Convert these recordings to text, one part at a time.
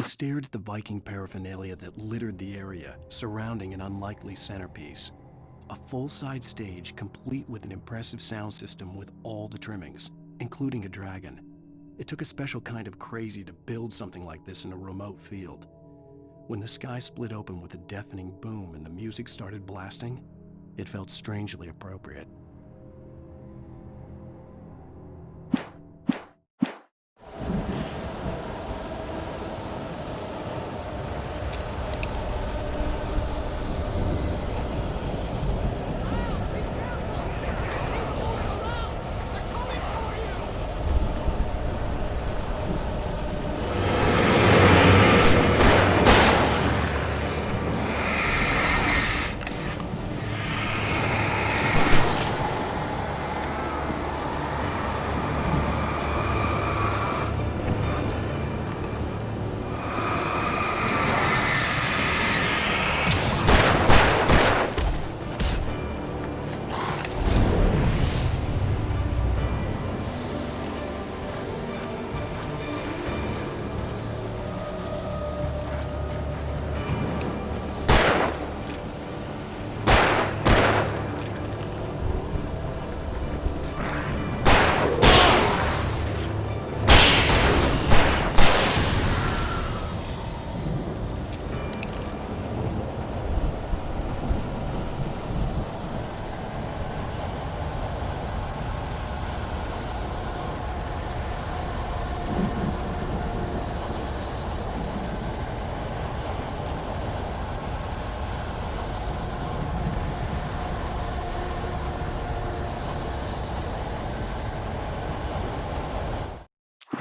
I stared at the Viking paraphernalia that littered the area, surrounding an unlikely centerpiece. A full-size stage complete with an impressive sound system with all the trimmings, including a dragon. It took a special kind of crazy to build something like this in a remote field. When the sky split open with a deafening boom and the music started blasting, it felt strangely appropriate.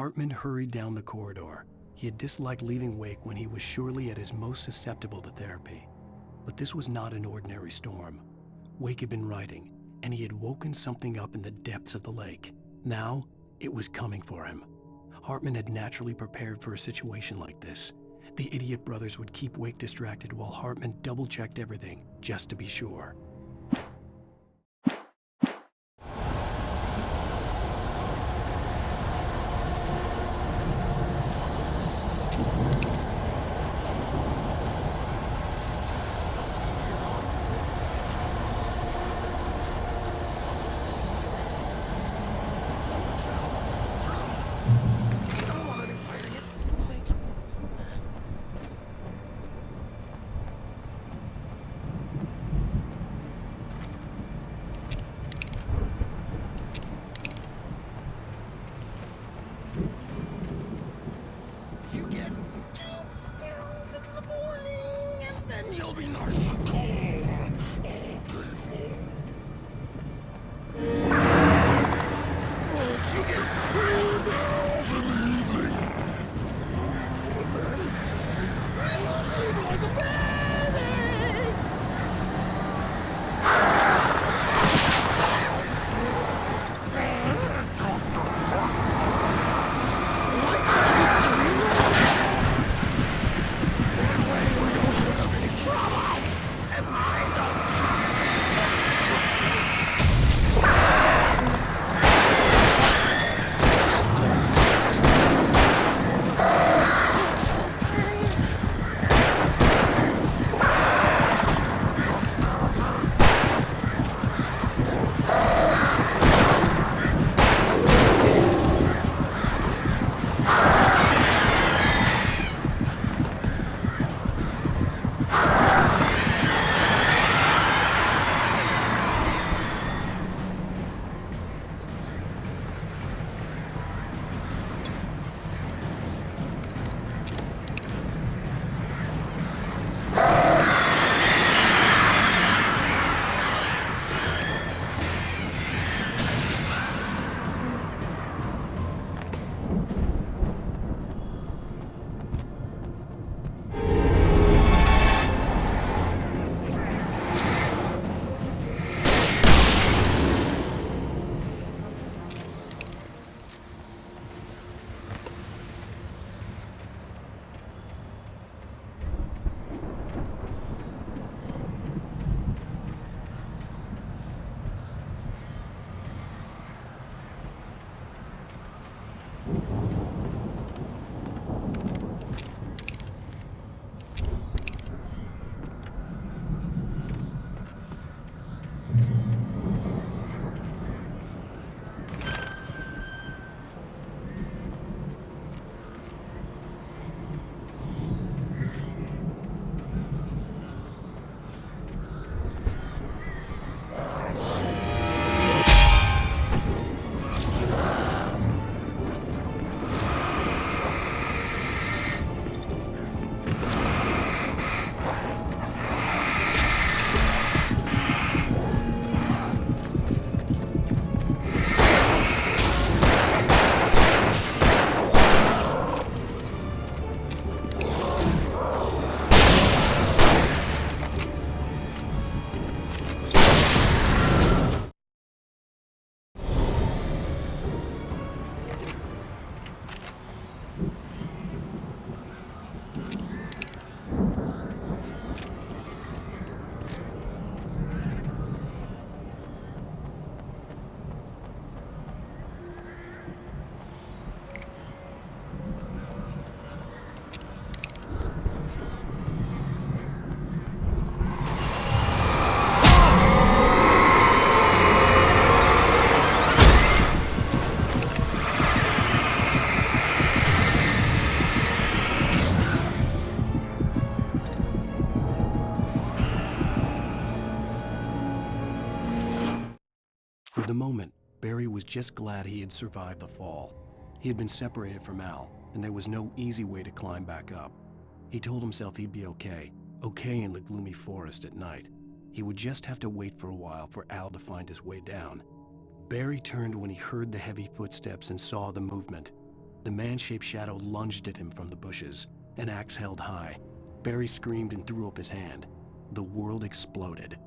Hartman hurried down the corridor. He had disliked leaving Wake when he was surely at his most susceptible to therapy. But this was not an ordinary storm. Wake had been writing, and he had woken something up in the depths of the lake. Now, it was coming for him. Hartman had naturally prepared for a situation like this. The idiot brothers would keep Wake distracted while Hartman double-checked everything, just to be sure. For the moment, Barry was just glad he had survived the fall. He had been separated from Al, and there was no easy way to climb back up. He told himself he'd be okay in the gloomy forest at night. He would just have to wait for a while for Al to find his way down. Barry turned when he heard the heavy footsteps and saw the movement. The man-shaped shadow lunged at him from the bushes, an axe held high. Barry screamed and threw up his hand. The world exploded.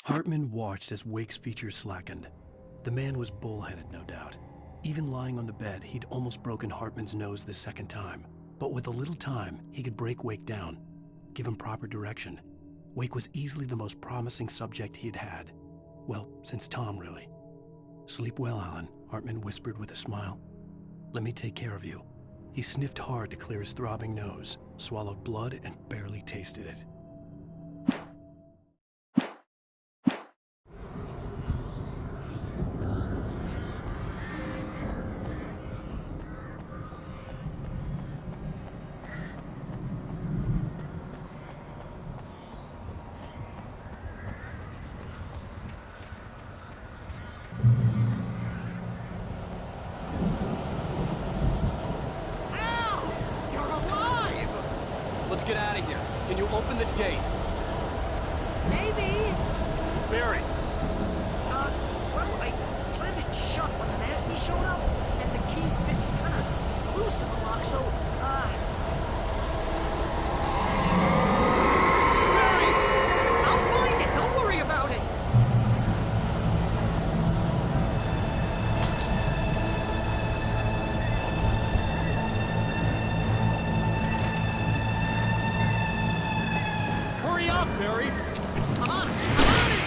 Hartman watched as Wake's features slackened. The man was bullheaded, no doubt. Even lying on the bed, he'd almost broken Hartman's nose the second time. But with a little time, he could break Wake down, give him proper direction. Wake was easily the most promising subject he'd had. Well, since Tom, really. "Sleep well, Alan," Hartman whispered with a smile. "Let me take care of you." He sniffed hard to clear his throbbing nose, swallowed blood, and barely tasted it. Let's get out of here. Can you open this gate? Maybe. Barry! Well, I slammed it shut when the nasty showed up, and the key fits kinda loose in the lock, so, Barry! I'll find it! Don't worry about it! Hurry up, Barry! I'm on it! I'm on it!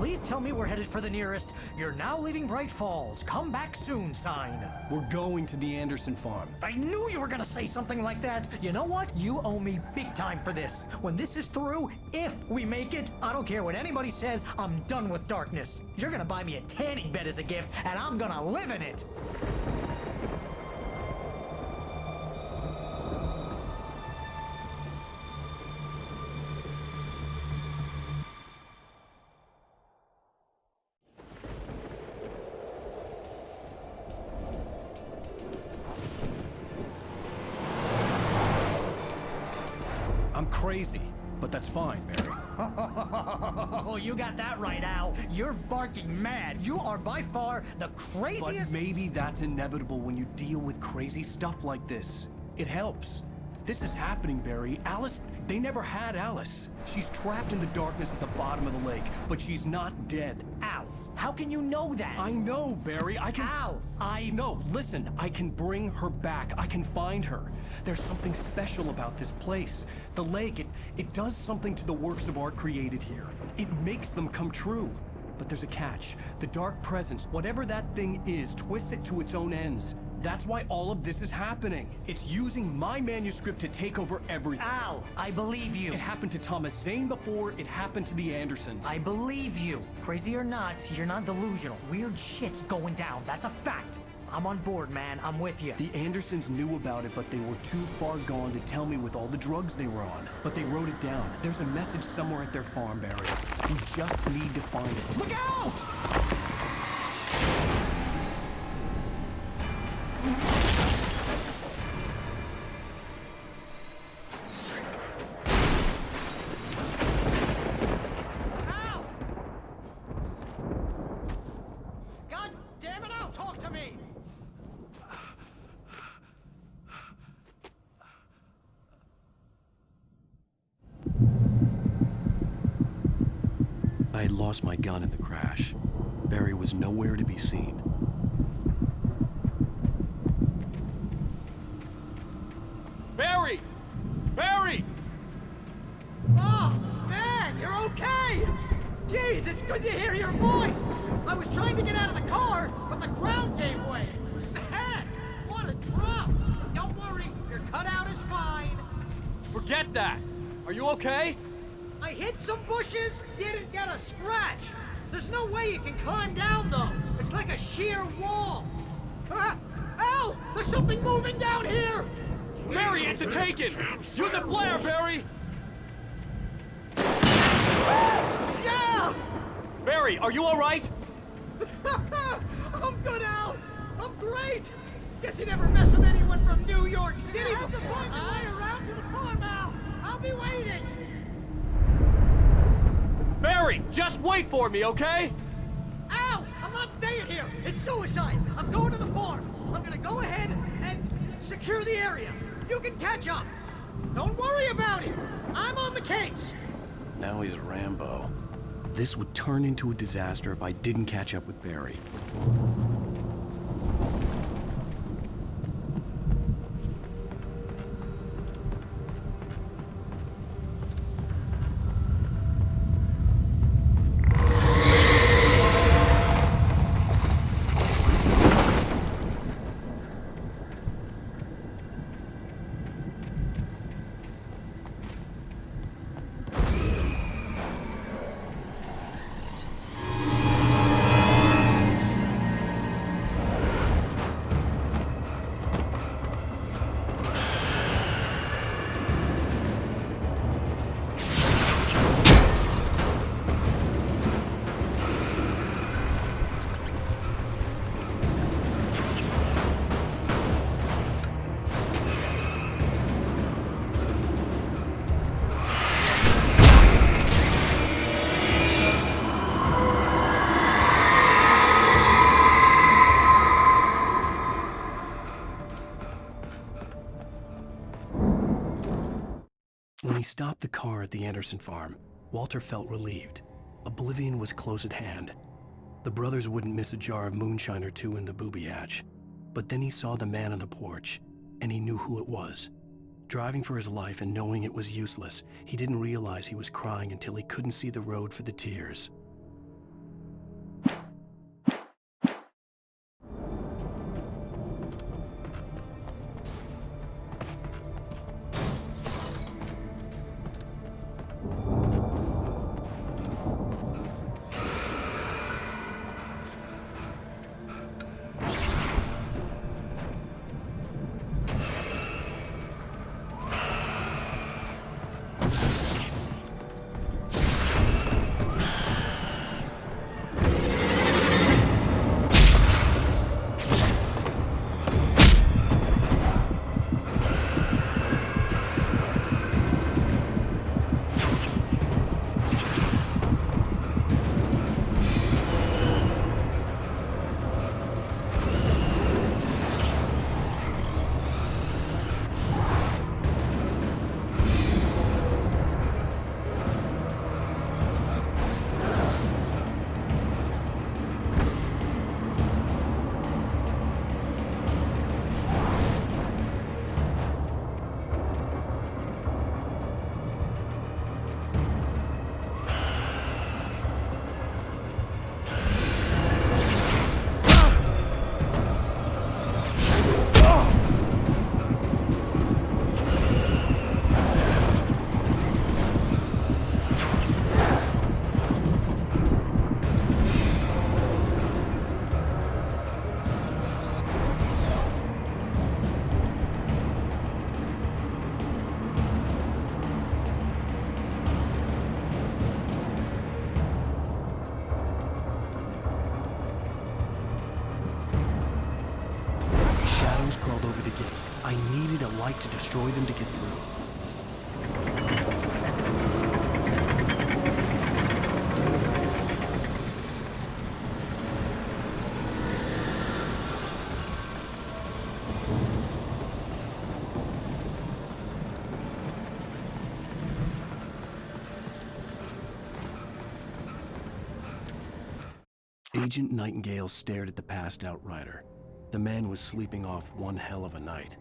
please tell me we're headed for the nearest "You're now leaving Bright Falls. Come back soon" sign. We're going to the Anderson farm. I knew you were gonna say something like that. You know what? You owe me big time for this. When this is through, if we make it, I don't care what anybody says, I'm done with darkness. You're gonna buy me a tanning bed as a gift, and I'm gonna live in it. I'm crazy, but that's fine, Barry. Oh, you got that right, Al. You're barking mad. You are by far the But craziest. maybe that's inevitable when you deal with crazy stuff like this. It helps. This is happening, Barry. Alice, they never had Alice. She's trapped in the darkness at the bottom of the lake, but she's not dead. Al, how can you know that? I know, Barry. I can... Al, No, listen. I can bring her back. I can find her. There's something special about this place. The lake, it does something to the works of art created here. It makes them come true. But there's a catch. The dark presence, whatever that thing is, twists it to its own ends. That's why all of this is happening. It's using my manuscript to take over everything. Al, I believe you. It happened to Thomas Zane before, it happened to the Andersons. I believe you. Crazy or not, you're not delusional. Weird shit's going down. That's a fact. I'm on board, man. I'm with you. The Andersons knew about it, but they were too far gone to tell me with all the drugs they were on. But they wrote it down. There's a message somewhere at their farm, Barry. We just need to find it. Look out! Al! God damn it, Al, talk to me! I had lost my gun in the crash. Barry was nowhere to be seen. Barry! Barry! Oh, man, you're okay! Jeez, it's good to hear your voice! I was trying to get out of the car, but the ground gave way. Man, what a drop! Don't worry, your cutout is fine. Forget that! Are you okay? I hit some bushes, didn't get a scratch. There's no way you can climb down, though. It's like a sheer wall. Al, there's something moving down here! Barry, it's a taken! Use a flare, Barry! Yeah! Barry, are you alright? I'm good, Al. I'm great. Guess you never messed with anyone from New York City before. The find your way around to the farm, Al. I'll be waiting. Barry, just wait for me, okay? Al, I'm not staying here. It's suicide. I'm going to the farm. I'm gonna go ahead and secure the area. You can catch up. Don't worry about it. I'm on the case. Now he's Rambo. This would turn into a disaster if I didn't catch up with Barry. When he stopped the car at the Anderson farm, Walter felt relieved. Oblivion was close at hand. The brothers wouldn't miss a jar of moonshine or two in the booby hatch. But then he saw the man on the porch, and he knew who it was. Driving for his life and knowing it was useless, he didn't realize he was crying until he couldn't see the road for the tears. needed a light to destroy them to get through. Agent Nightingale stared at the passed out rider. The man was sleeping off one hell of a night.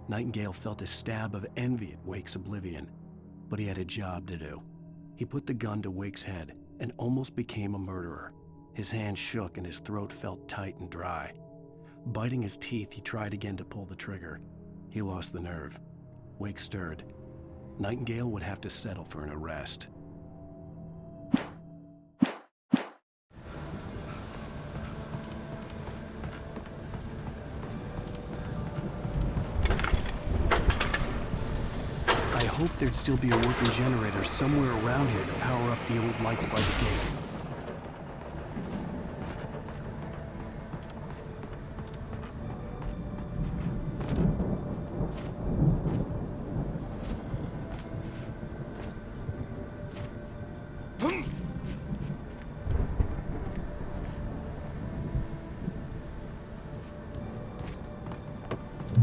Nightingale felt a stab of envy at Wake's oblivion, but he had a job to do. He put the gun to Wake's head and almost became a murderer. His hand shook and his throat felt tight and dry. Biting his teeth, he tried again to pull the trigger. He lost the nerve. Wake stirred. Nightingale would have to settle for an arrest. I hoped there'd still be a working generator somewhere around here to power up the old lights by the gate.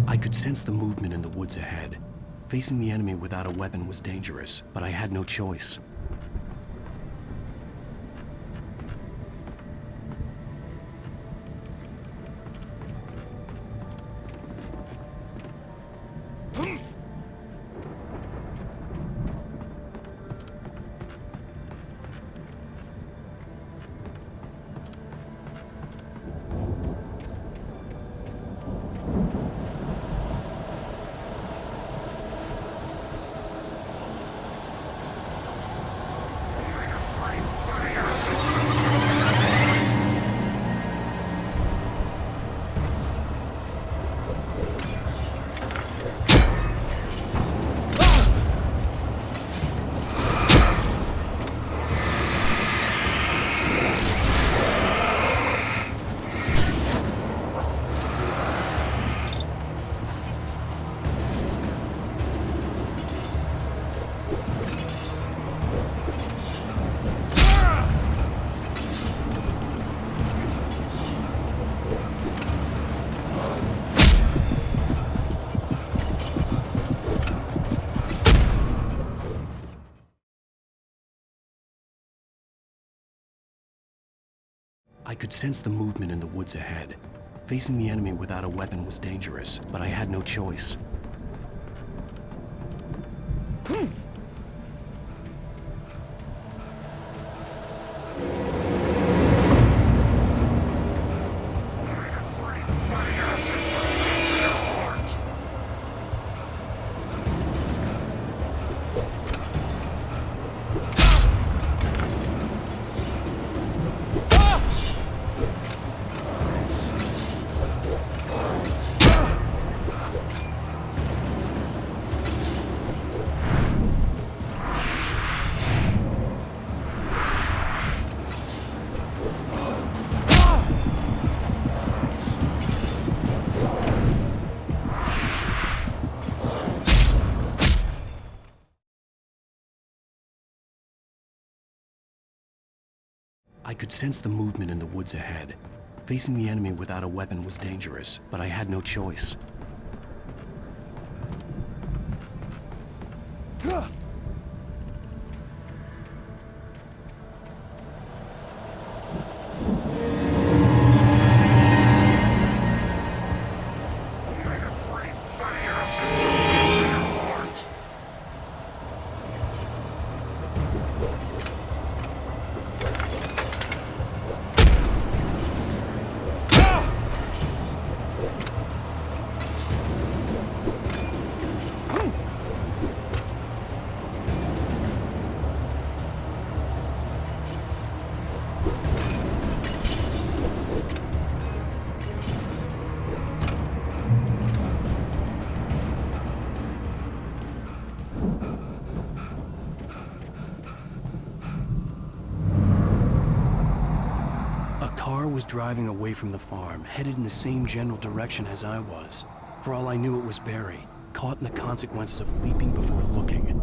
I could sense the movement in the woods ahead. Facing the enemy without a weapon was dangerous, but I had no choice. I could sense the movement in the woods ahead. Facing the enemy without a weapon was dangerous, but I had no choice. I could sense the movement in the woods ahead. Facing the enemy without a weapon was dangerous, but I had no choice. Was driving away from the farm, headed in the same general direction as I was. For all I knew, it was Barry, caught in the consequences of leaping before looking.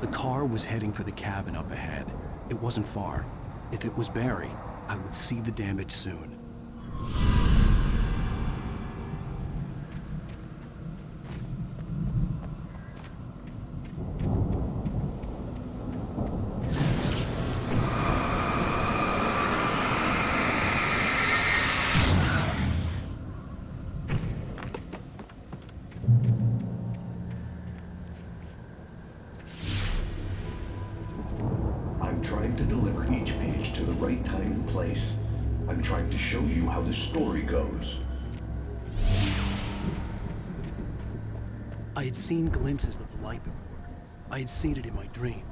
The car was heading for the cabin up ahead. It wasn't far. If it was Barry, I would see the damage soon. I'm trying to deliver each page to the right time and place. I'm trying to show you how the story goes. I had seen glimpses of the light before. I had seen it in my dream.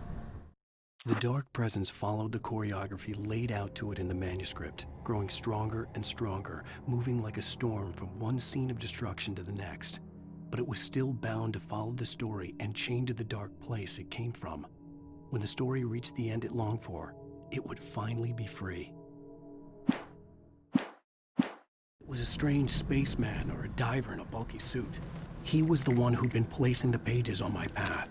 The dark presence followed the choreography laid out to it in the manuscript, growing stronger and stronger, moving like a storm from one scene of destruction to the next. But it was still bound to follow the story and chained to the dark place it came from. When the story reached the end it longed for, it would finally be free. It was a strange spaceman or a diver in a bulky suit. He was the one who'd been placing the pages on my path.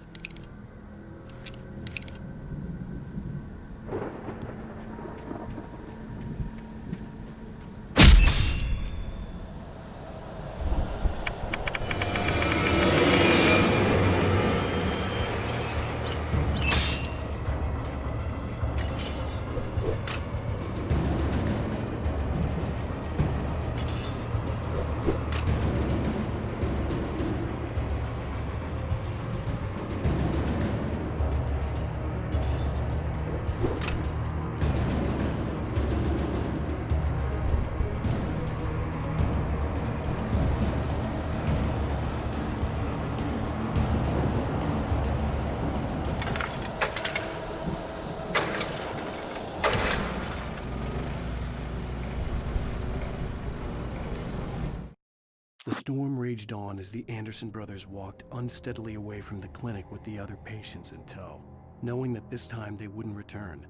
The storm raged on as the Anderson brothers walked unsteadily away from the clinic with the other patients in tow, knowing that this time they wouldn't return.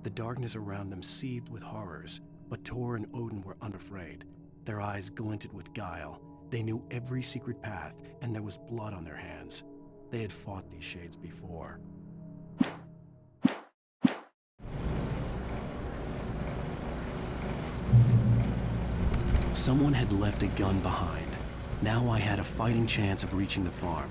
The darkness around them seethed with horrors, but Tor and Odin were unafraid. Their eyes glinted with guile. They knew every secret path, and there was blood on their hands. They had fought these shades before. Someone had left a gun behind. Now I had a fighting chance of reaching the farm.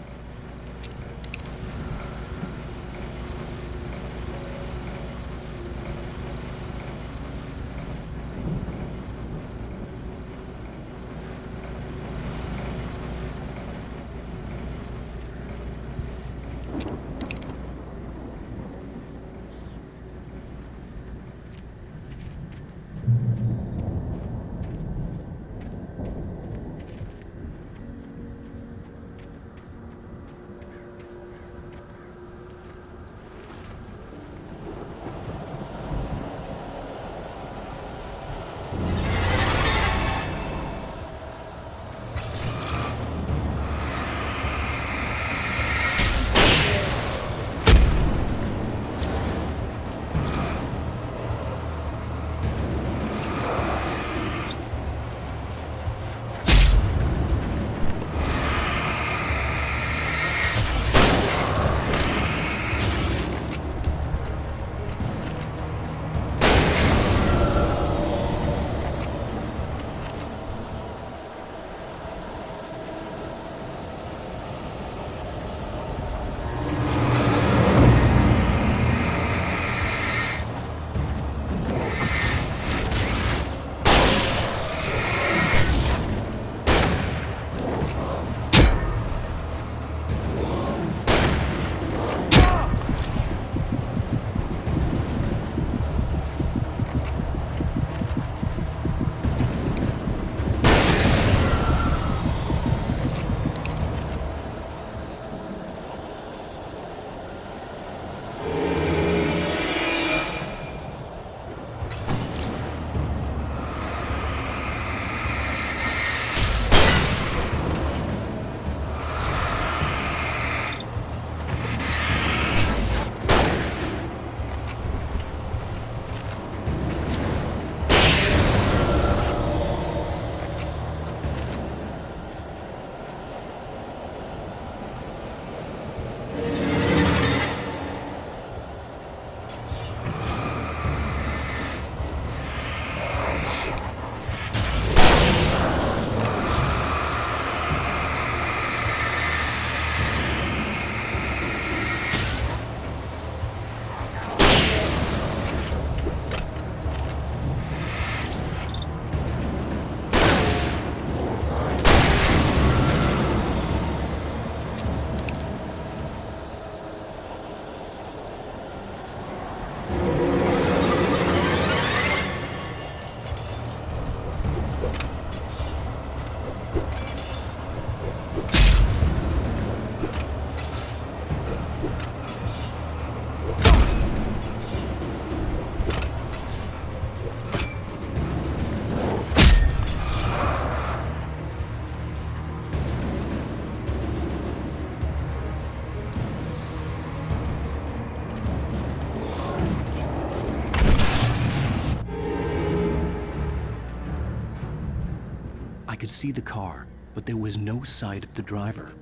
could see the car, but there was no sight of the driver.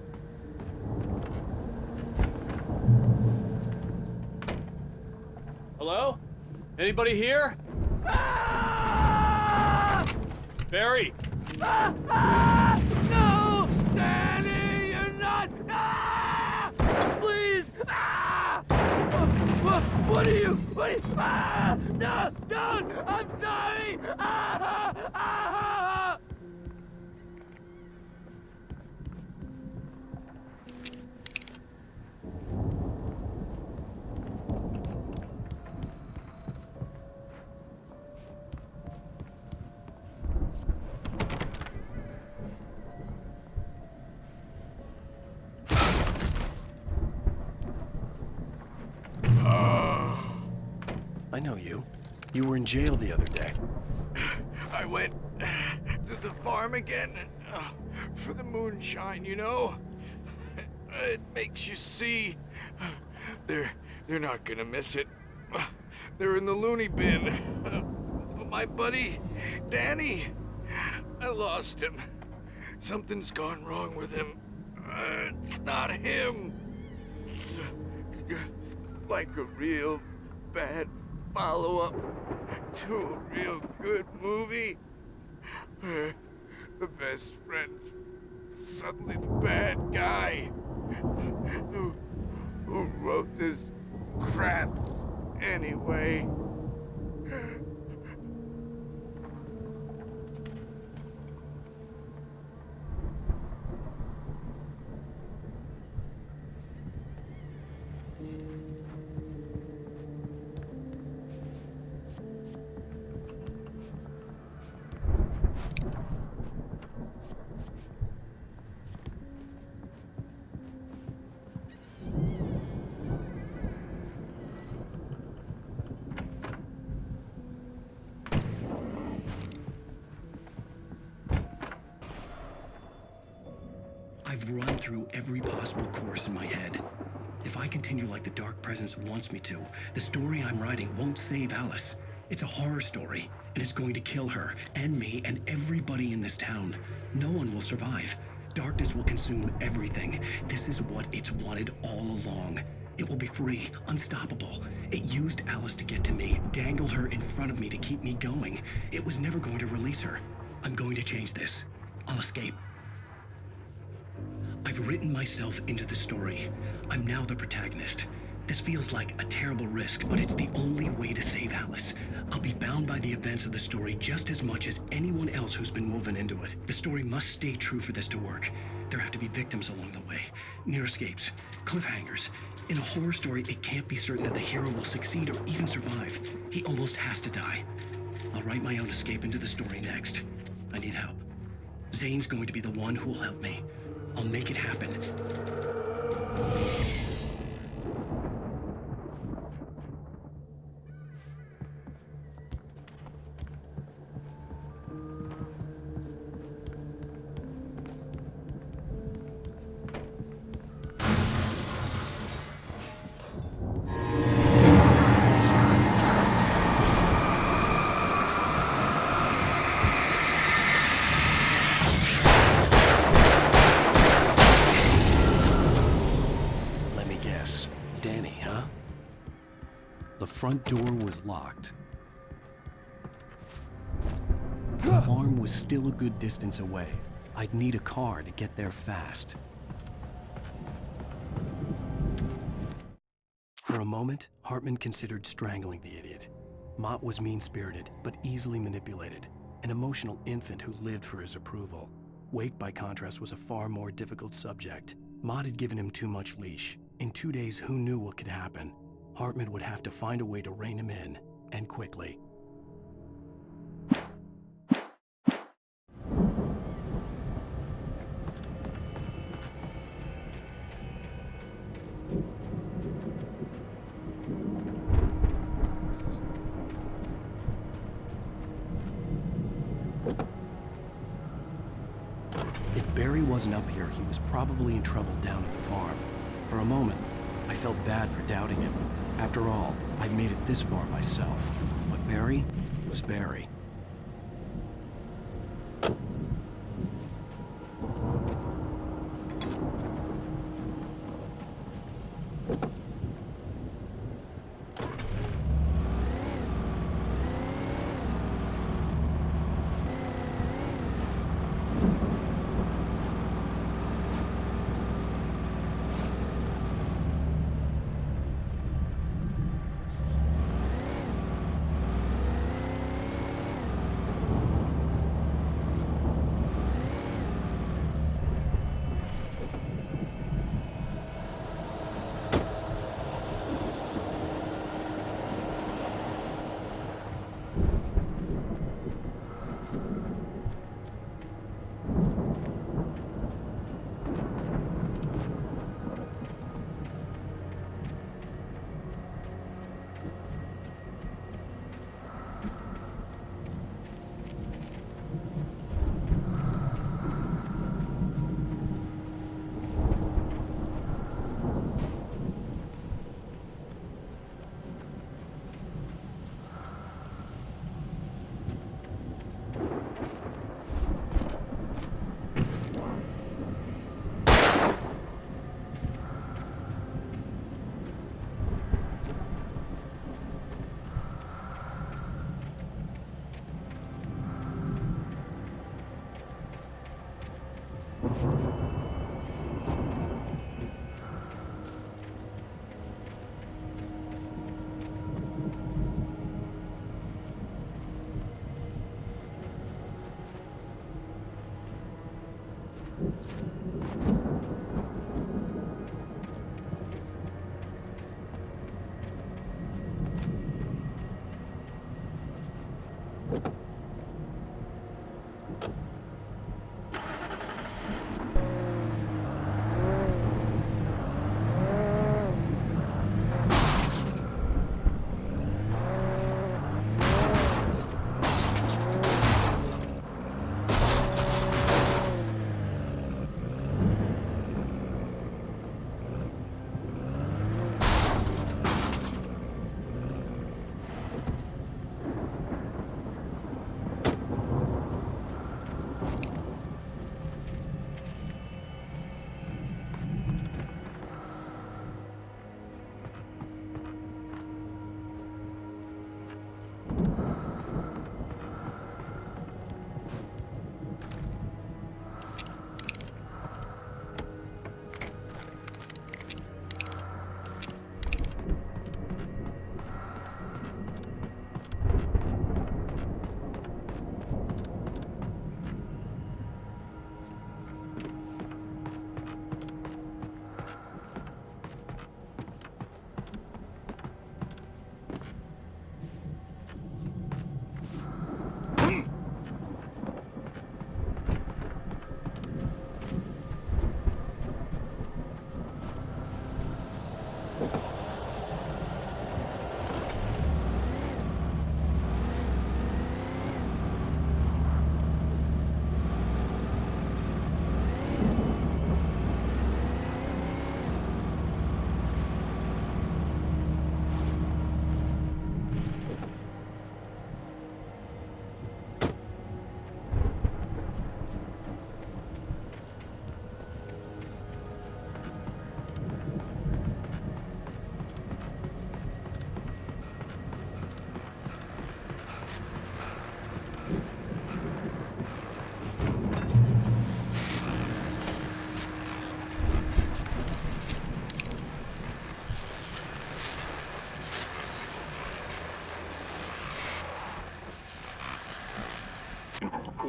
Hello? Anybody here? Barry! No! Danny, you're not! Please! What are you? No! Don't! I'm sorry! I know you. You were in jail the other day. I went to the farm again for the moonshine, you know? It makes you see. They're not gonna miss it. They're in the loony bin. My buddy, Danny, I lost him. Something's gone wrong with him. It's not him. Like a real bad follow-up to a real good movie. The best friend's suddenly the bad guy who wrote this crap anyway. I've run through every possible course in my head. If I continue like the Dark Presence wants me to, the story I'm writing won't save Alice. It's a horror story, and it's going to kill her, and me, and everybody in this town. No one will survive. Darkness will consume everything. This is what it's wanted all along. It will be free, unstoppable. It used Alice to get to me, dangled her in front of me to keep me going. It was never going to release her. I'm going to change this. I'll escape. I've written myself into the story. I'm now the protagonist. This feels like a terrible risk, but it's the only way to save Alice. I'll be bound by the events of the story just as much as anyone else who's been woven into it. The story must stay true for this to work. There have to be victims along the way, near escapes, cliffhangers. In a horror story, it can't be certain that the hero will succeed or even survive. He almost has to die. I'll write my own escape into the story next. I need help. Zane's going to be the one who'll help me. I'll make it happen. Danny, huh? The front door was locked. The farm was still a good distance away. I'd need a car to get there fast. For a moment, Hartman considered strangling the idiot. Mott was mean-spirited, but easily manipulated. An emotional infant who lived for his approval. Wake, by contrast, was a far more difficult subject. Mott had given him too much leash. In 2 days, who knew what could happen? Hartman would have to find a way to rein him in, and quickly. If Barry wasn't up here, he was probably in trouble down at the farm. For a moment, I felt bad for doubting him. After all, I'd made it this far myself. But Barry was Barry.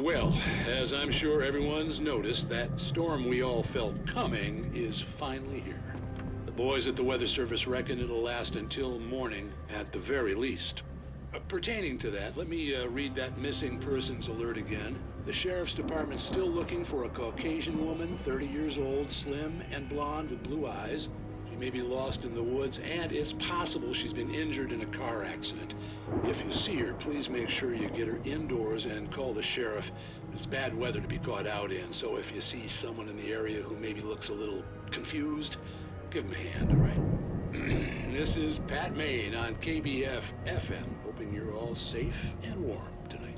Well, as I'm sure everyone's noticed, that storm we all felt coming is finally here. The boys at the Weather Service reckon it'll last until morning at the very least. Pertaining to that, let me read that missing persons alert again. The Sheriff's Department's still looking for a Caucasian woman, 30 years old, slim and blonde with blue eyes. She may be lost in the woods, and it's possible she's been injured in a car accident. If you see her, please make sure you get her indoors and call the sheriff. It's bad weather to be caught out in, so if you see someone in the area who maybe looks a little confused, give him a hand, all right? This is Pat Maine on KBF FM, hoping you're all safe and warm tonight.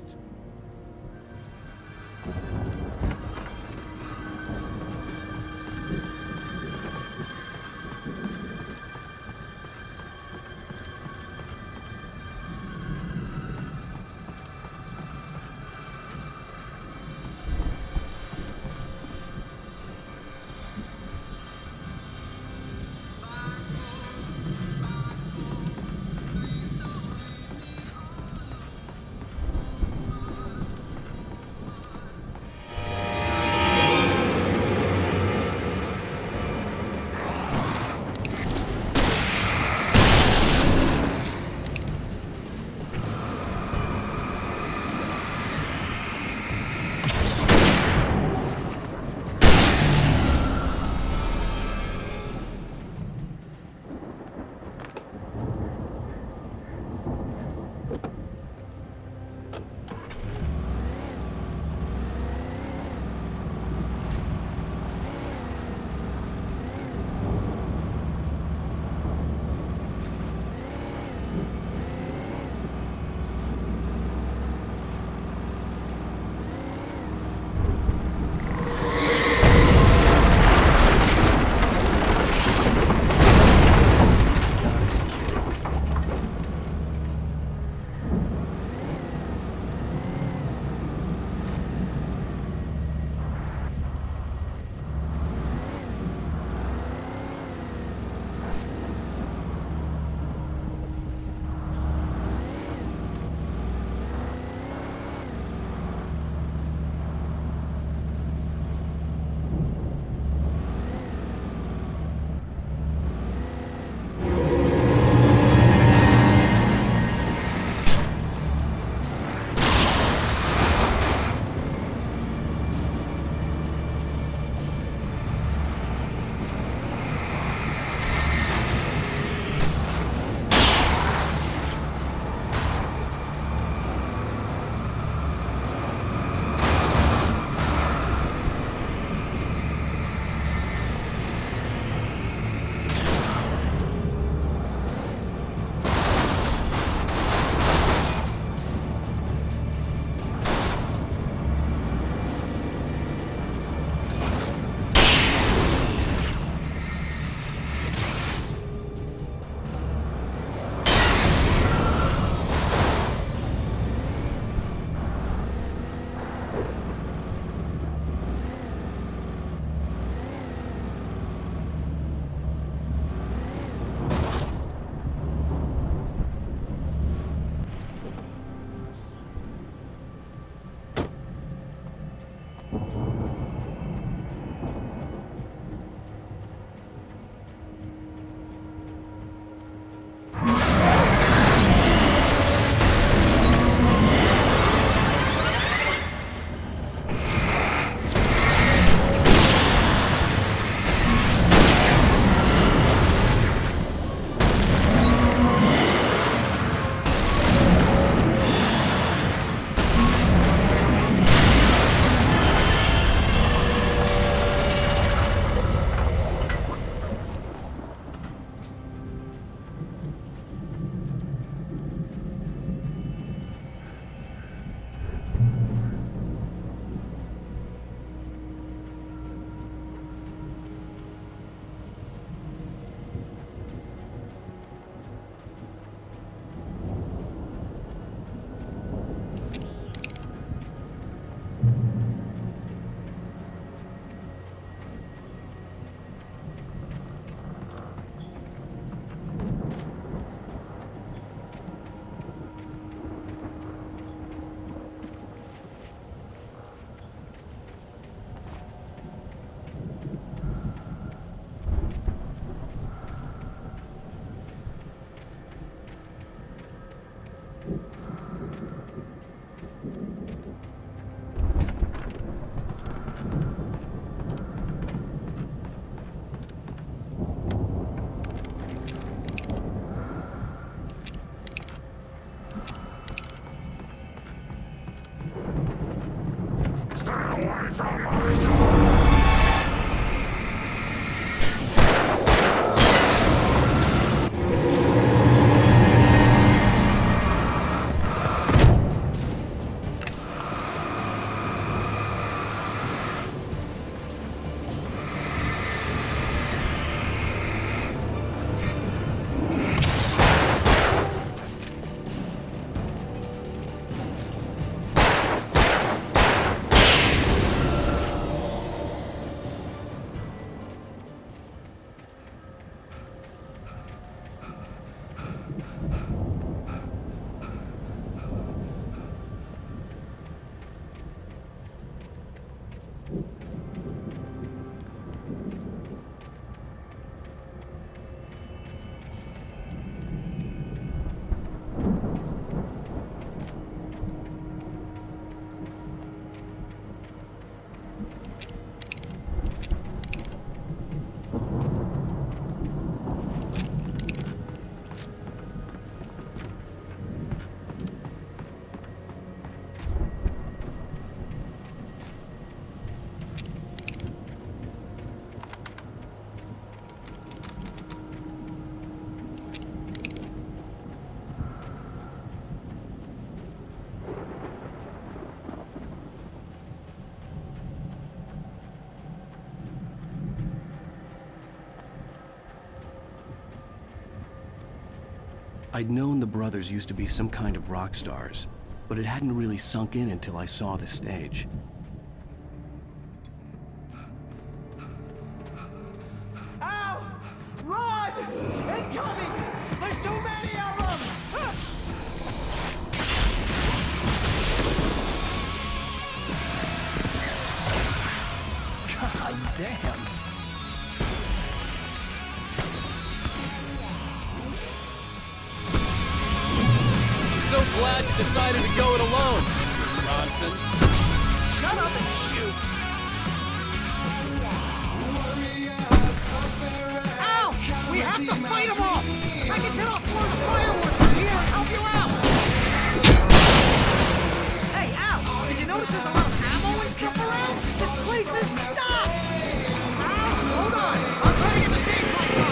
I'd known the brothers used to be some kind of rock stars, but it hadn't really sunk in until I saw the stage. Ow! Run! Incoming! There's too many of them! God damn. I'm so glad you decided to go it alone, Mr. Johnson. Shut up and shoot! Ow! We have to fight them off! I can set off more of the fireworks from here and help you out! Hey, Al! Did you notice there's a lot of ammo and stuff around? This place is stocked! Al, hold on! I'll try to get the stage lights on!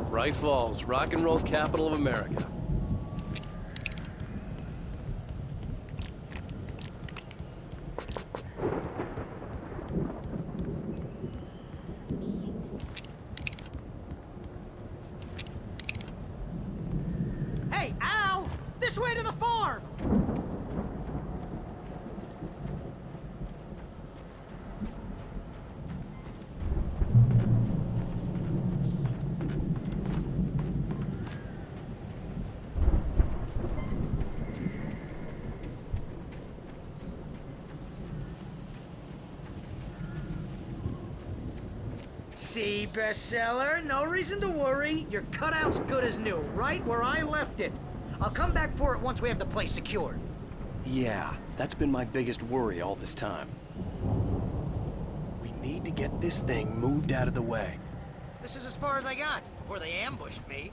Bright Falls, rock and roll capital of America. This way to the farm! See, bestseller? No reason to worry. Your cutout's good as new, right where I left it. I'll come back for it once we have the place secured. Yeah, that's been my biggest worry all this time. We need to get this thing moved out of the way. This is as far as I got before they ambushed me.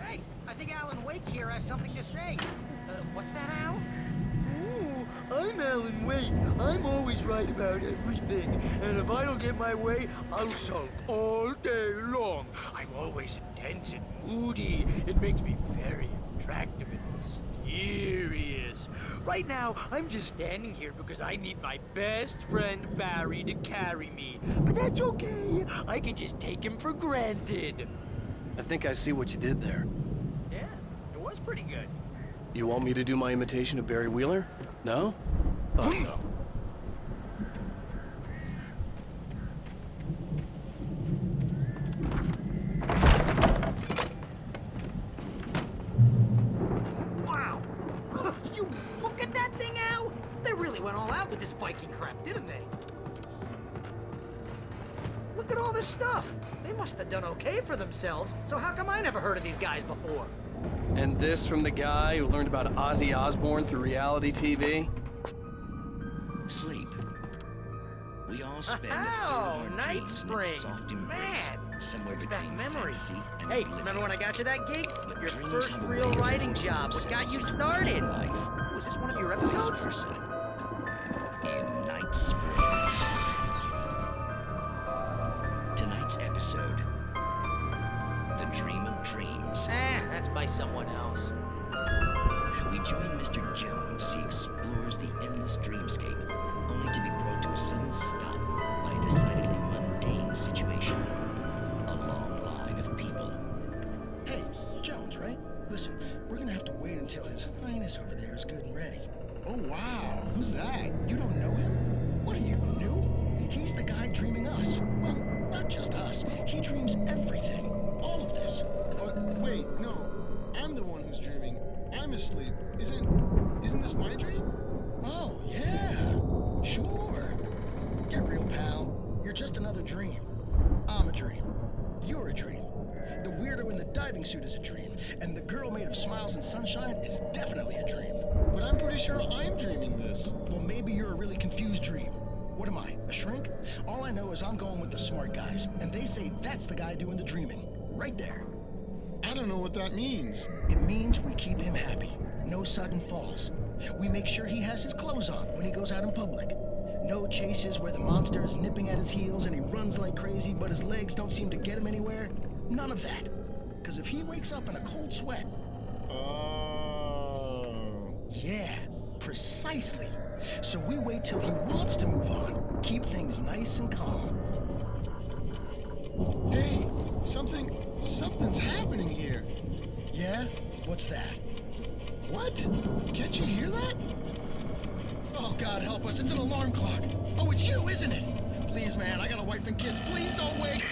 Hey, I think Alan Wake here has something to say. What's that, Al? Ooh, I'm Alan Wake. I'm always right about everything. And if I don't get my way, I'll sulk all day long. I'm always intense and moody. It makes me very attractive and mysterious. Right now, I'm just standing here because I need my best friend Barry to carry me. But that's okay. I can just take him for granted. I think I see what you did there. Yeah, it was pretty good. You want me to do my imitation of Barry Wheeler? No? Thought so. Wow! You look at that thing, Al! They really went all out with this Viking crap, didn't they? Look at all this stuff. They must have done okay for themselves, so how come I never heard of these guys before? And this from the guy who learned about Ozzy Osbourne through reality TV? Sleep. We all spend Oh, a third of our Night dreams in Springs. its soft embrace, Man, somewhere brings back between memories. fantasy and Hey, oblivion. remember when I got you that gig? But Your dreams first have a real way of writing forcing job. What got you themselves started? into life. Was this one of your Vice episodes? versa. In Night Springs. Tonight's episode, The Dream of Dreams. That's by someone else. We join Mr. Jones as he explores the endless dreamscape, only to be brought to a sudden stop by a decidedly mundane situation. A long line of people. Hey, Jones, right? Listen, we're gonna have to wait until His Highness over there is good and ready. Oh, wow. Who's that? You don't know him? What are you, new? He's the guy dreaming us. Well, not just us. He dreams everything. All of this. Wait, no. I'm the one who's dreaming. I'm asleep. Isn't this my dream? Oh, yeah. Sure. Get real, pal. You're just another dream. I'm a dream. You're a dream. The weirdo in the diving suit is a dream. And the girl made of smiles and sunshine is definitely a dream. But I'm pretty sure I'm dreaming this. Well, maybe you're a really confused dream. What am I, a shrink? All I know is I'm going with the smart guys, and they say that's the guy doing the dreaming. Right there. I don't know what that means. It means we keep him happy. No sudden falls. We make sure he has his clothes on when he goes out in public. No chases where the monster is nipping at his heels and he runs like crazy, but his legs don't seem to get him anywhere. None of that. Because if he wakes up in a cold sweat... Oh. Yeah, precisely. So we wait till he wants to move on. Keep things nice and calm. Hey, something's happening here. Yeah? What's that? What? Can't you hear that? Oh, God help us, it's an alarm clock. Oh, it's you, isn't it? Please, man, I got a wife and kids. Please don't wait.